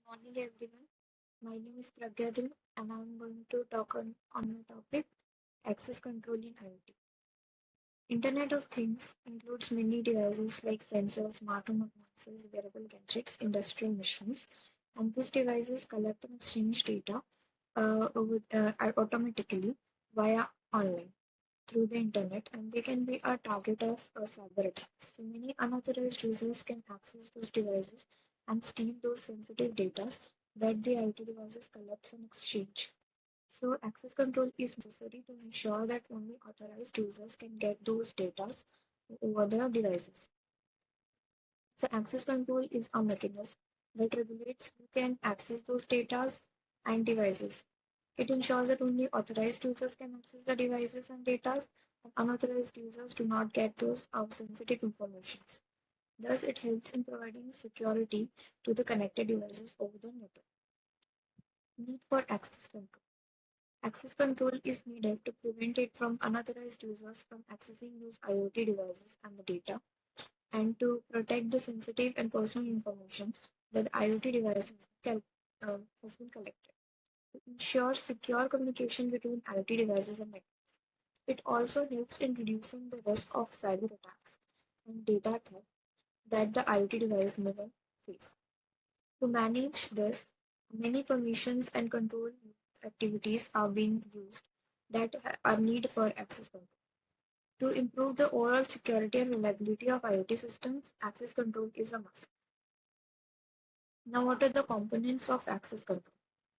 Morning everyone. My name is Pragyadil and I'm going to talk on the topic access control in IoT. Internet of Things includes many devices like sensors, smart home appliances, wearable gadgets, industrial machines, and these devices collect and exchange data automatically via online through the internet, and they can be a target of cyber attacks. So many unauthorized users can access those devices and steal those sensitive data that the IoT devices collects and exchange. So access control is necessary to ensure that only authorized users can get those data over their devices. So access control is a mechanism that regulates who can access those data and devices. It ensures that only authorized users can access the devices and data, and unauthorized users do not get those sensitive information. Thus, it helps in providing security to the connected devices over the network. Need for access control. Access control is needed to prevent it from unauthorized users from accessing those IoT devices and the data, and to protect the sensitive and personal information that the IoT device has been collected. To ensure secure communication between IoT devices and networks. It also helps in reducing the risk of cyber attacks and data theft that the IoT device may face. To manage this, many permissions and control activities are being used that are needed for access control. To improve the overall security and reliability of IoT systems, access control is a must. Now, what are the components of access control?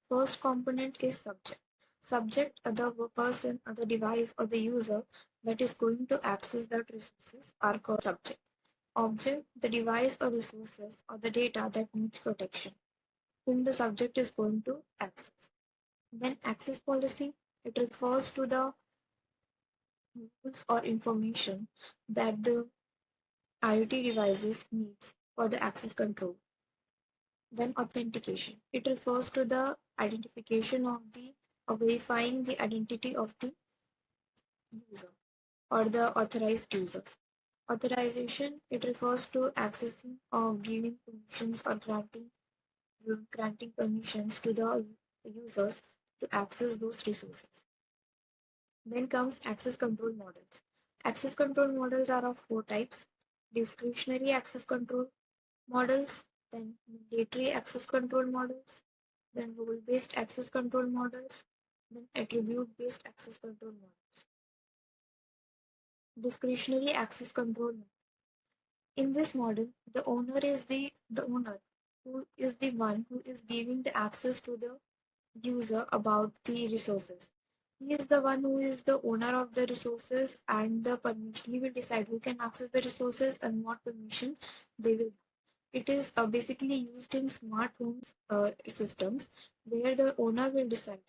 First component is subject. Subject are the person or the device or the user that is going to access that resources are called subject. Object, the device or resources or the data that needs protection, whom the subject is going to access. Then access policy, it refers to the rules or information that the IoT devices needs for the access control. Then authentication, it refers to the identification of the or verifying the identity of the user or the authorized users. Authorization, it refers to accessing or giving permissions or granting permissions to the users to access those resources. Then comes access control models. Access control models are of four types: discretionary access control models, then mandatory access control models, then role-based access control models, then attribute-based access control models. Discretionary access control. In this model, the owner is the owner who is the one who is giving the access to the user about the resources. He is the one who is the owner of the resources and the permission. He will decide who can access the resources and what permission they will. It is basically used in smart homes systems where the owner will decide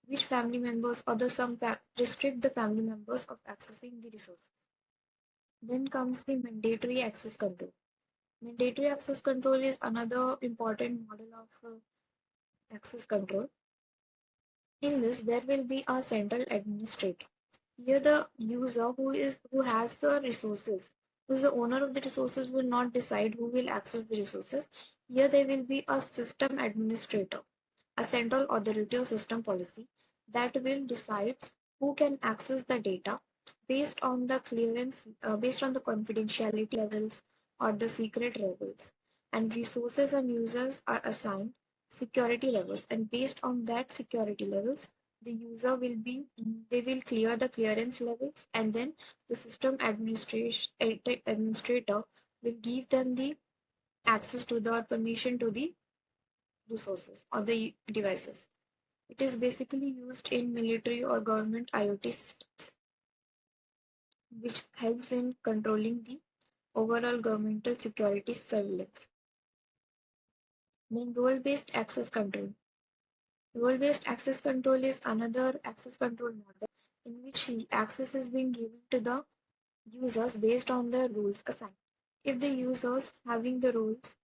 which family members or restrict the family members of accessing the resources. Then comes the mandatory access control. Mandatory access control is another important model of access control. In this, there will be a central administrator. Here, the user who has the resources, who is the owner of the resources, will not decide who will access the resources. Here, there will be a system administrator, a central authority or system policy that will decide who can access the data based on the clearance, based on the confidentiality levels or the secret levels, and resources and users are assigned security levels, and based on that security levels the user will be they will clear the clearance levels, and then the system administrator will give them the access to the permission to the resources or the devices. It is basically used in military or government IoT systems, which helps in controlling the overall governmental security surveillance. Then role-based access control. Role-based access control is another access control model in which access is being given to the users based on the rules assigned. If the users having the roles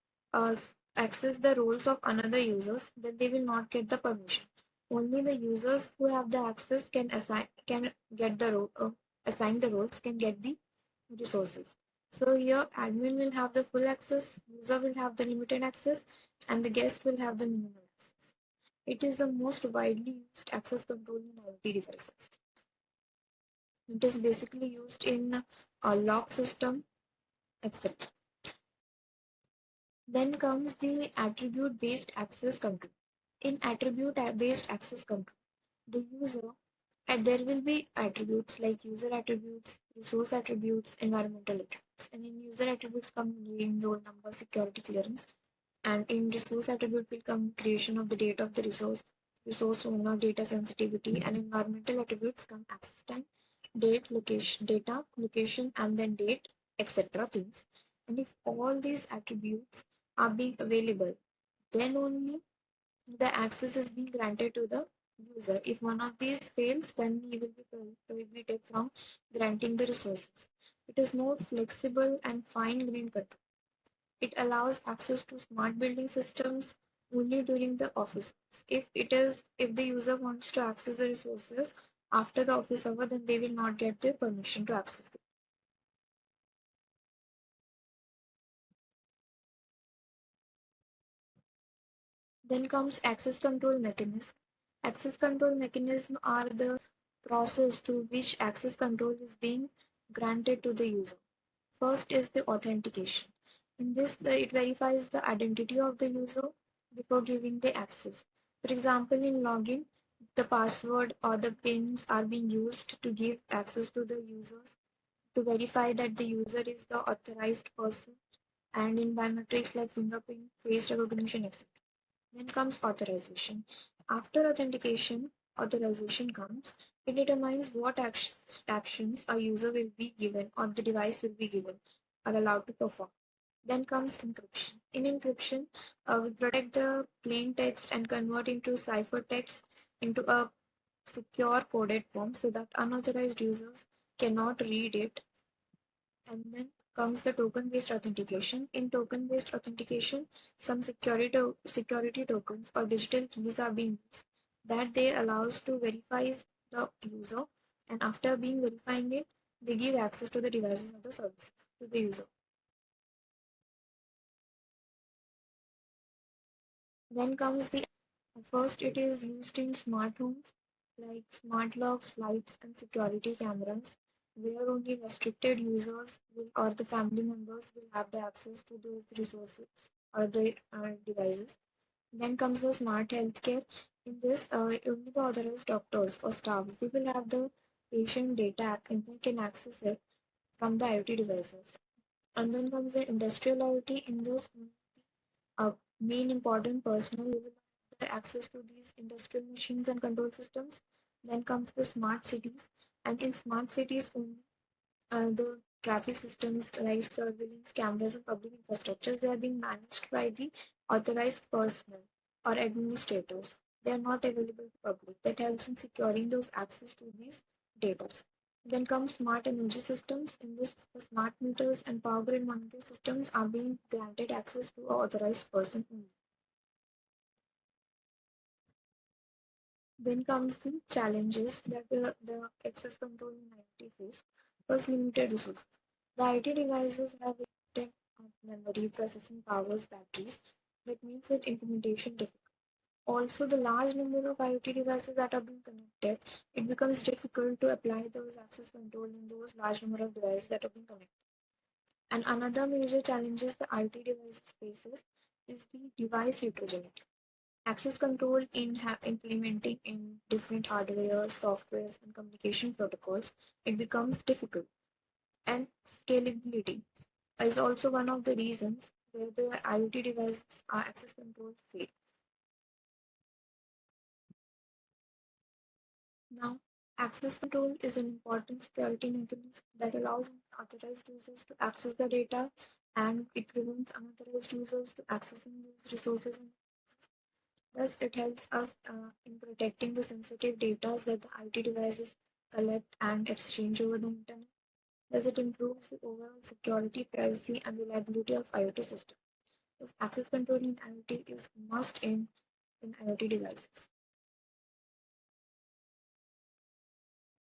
access the roles of another users, then they will not get the permission. Only the users who have the access can get the assign the roles, can get the resources. So here admin will have the full access, user will have the limited access, and the guest will have the minimal access. It is the most widely used access control in IoT devices. It is basically used in a lock system, etc. Then comes the attribute-based access control. In attribute-based access control, the user and there will be attributes like user attributes, resource attributes, environmental attributes. And in user attributes come name, role number, security clearance. And in resource attribute will come creation of the data of the resource, resource owner, data sensitivity, and environmental attributes come access time, date, location, data, location, and then date, etc. things. And if all these attributes are being available, then only the access is being granted to the user. If one of these fails, then he will be prohibited from granting the resources. It is more flexible and fine-grained control. It allows access to smart building systems only during the office hours. If the user wants to access the resources after the office hour, then they will not get the permission to access them. Then comes access control mechanism. Access control mechanism are the process through which access control is being granted to the user. First is the authentication. In this, it verifies the identity of the user before giving the access. For example, in login, the password or the pins are being used to give access to the users to verify that the user is the authorized person, and in biometrics like fingerprint, face recognition, etc. Then comes authorization. After authentication, authorization comes. It determines what actions a user will be given or the device will be given or allowed to perform. Then comes encryption. In encryption, we protect the plain text and convert into ciphertext into a secure coded form so that unauthorized users cannot read it. And then comes the token-based authentication. In token-based authentication, some security tokens or digital keys are being used that they allows to verify the user, and after being verifying it, they give access to the devices or the services to the user. Then comes the first, it is used in smart homes like smart locks, lights, and security cameras, where only restricted users will, or the family members will have the access to those resources or the devices. Then comes the smart healthcare. In this, only the authorized doctors or staffs they will have the patient data and they can access it from the IoT devices. And then comes the industrial IoT. In this, main important personnel will have the access to these industrial machines and control systems. Then comes the smart cities, and in smart cities only the traffic systems like surveillance cameras and public infrastructures they are being managed by the authorized personnel or administrators. They are not available to public. That helps in securing those access to these data. Then comes smart energy systems. In this, the smart meters and power grid monitoring systems are being granted access to an authorized person only. Then comes the challenges that the access control in IoT face. First, limited resources. The IoT devices have limited memory, processing powers, batteries. That makes it implementation difficult. Also, the large number of IoT devices that are being connected, it becomes difficult to apply those access control in those large number of devices that are being connected. And another major challenges the IoT devices faces is the device heterogeneity. Access control in implementing in different hardware, softwares, and communication protocols, it becomes difficult. And scalability is also one of the reasons where the IoT devices are access control fail. Now, access control is an important security mechanism that allows authorized users to access the data, and it prevents unauthorized users to accessing those resources and thus, it helps us in protecting the sensitive data that the IoT devices collect and exchange over the internet. Thus, it improves the overall security, privacy, and reliability of IoT systems. Thus, access control in IoT is must in IoT devices.